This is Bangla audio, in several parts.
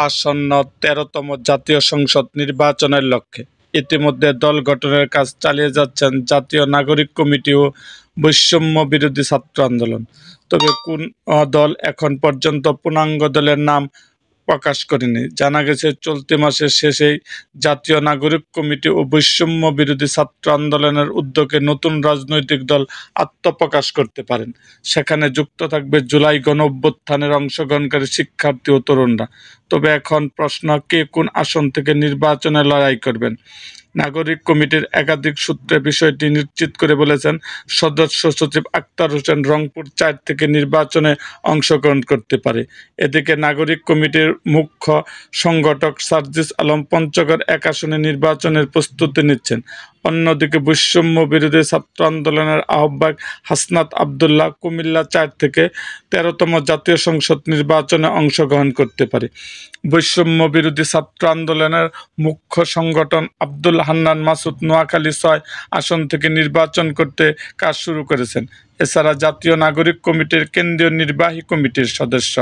আসন্ন ১৩তম জাতীয় সংসদ নির্বাচনের লক্ষ্যে ইতিমধ্যে দল গঠনের কাজ চালিয়ে যাচ্ছেন জাতীয় নাগরিক কমিটি ও বৈষম্য বিরোধী ছাত্র আন্দোলন। তবে কোন দল এখন পর্যন্ত পূর্ণাঙ্গ দলের নাম প্রকাশ করেনি। জানা গেছে, চলতি মাসের শেষেই জাতীয় নাগরিক কমিটি ও বৈষম্য বিরোধী ছাত্র আন্দোলনের উদ্যোগে নতুন রাজনৈতিক দল আত্মপ্রকাশ করতে পারেন। সেখানে যুক্ত থাকবে জুলাই গণঅভ্যুত্থানের অংশগ্রহণকারী শিক্ষার্থী ও তরুণরা। তবে এখন প্রশ্ন, কে কোন আসন থেকে নির্বাচনে লড়াই করবেন? নাগরিক কমিটির একাধিক সূত্রে বিষয়টি নিশ্চিত করে বলেছেন সদস্য সচিব আক্তার হোসেন, রংপুর ৪ থেকে নির্বাচনে অংশগ্রহণ করতে পারে। এদিকে নাগরিক কমিটির মুখ্য সংগঠক সার্জিস আলম পঞ্চগড় ১ আসনে নির্বাচনের প্রস্তুতি নিচ্ছেন। অন্যদিকে বৈষম্য বিরোধী ছাত্র আন্দোলনের আহ্বায়ক হাসনাত আবদুল্লাহ কুমিল্লা ৪ থেকে ১৩তম জাতীয় সংসদ নির্বাচনে অংশগ্রহণ করতে পারে। বৈষম্য বিরোধী ছাত্র আন্দোলনের মুখ্য সংগঠন আব্দুল হান্নান মাসুদ নোয়াখালী ৬ আসন থেকে নির্বাচন করতে কাজ শুরু করেছেন। এছাড়া জাতীয় নাগরিক কমিটির কেন্দ্রীয় নির্বাহী কমিটির সদস্য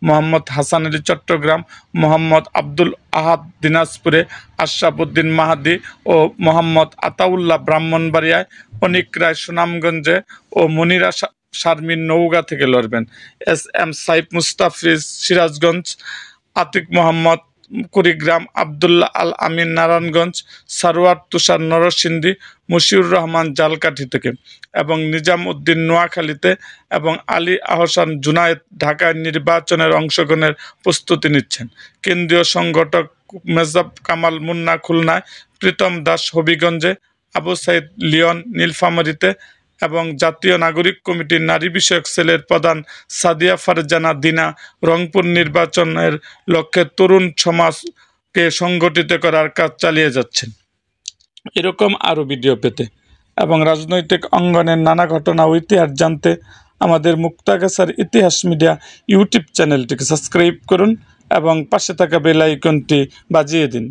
মোহাম্মদ হাসান আলী চট্টগ্রাম, মোহাম্মদ আব্দুল আহাদ দিনাজপুরে, আশরাফ উদ্দিন মাহাদি ও মোহাম্মদ আতাউল্লাহ ব্রাহ্মণবাড়িয়ায়, অনিক রায় সুনামগঞ্জে ও মনিরা শারমিন নওগাঁ থেকে লড়বেন। এস এম সাইফ মুস্তাফিজ সিরাজগঞ্জ, আতিক মোহাম্মদ কুড়িগ্রাম, আবদুল্লাহ আল আমিন নারায়ণগঞ্জ, সারোয়ার তুষার নরসিংদী, মশিউর রহমান জালকাঠি থেকে এবং নিজাম উদ্দিন নোয়াখালীতে এবং আলী আহসান জুনায়েদ ঢাকায় নির্বাচনের অংশগ্রহণের প্রস্তুতি নিচ্ছেন। কেন্দ্রীয় সংগঠক মেজব কামাল মুন্না খুলনায়, প্রীতম দাস হবিগঞ্জে, আবু সাইদ লিওন নীলফামারীতে এবং জাতীয় নাগরিক কমিটির নারী বিষয়ক সেলের প্রধান সাদিয়া ফারজানা দিনা রংপুর নির্বাচনের লক্ষ্যে তরুণ সমাজকে সংগঠিত করার কাজ চালিয়ে যাচ্ছেন। এরকম আরও ভিডিও পেতে এবং রাজনৈতিক অঙ্গনের নানা ঘটনা ও ইতিহাস জানতে আমাদের মুক্তাগাছার ইতিহাস মিডিয়া ইউটিউব চ্যানেলটিকে সাবস্ক্রাইব করুন এবং পাশে থাকা বেল আইকনটি বাজিয়ে দিন।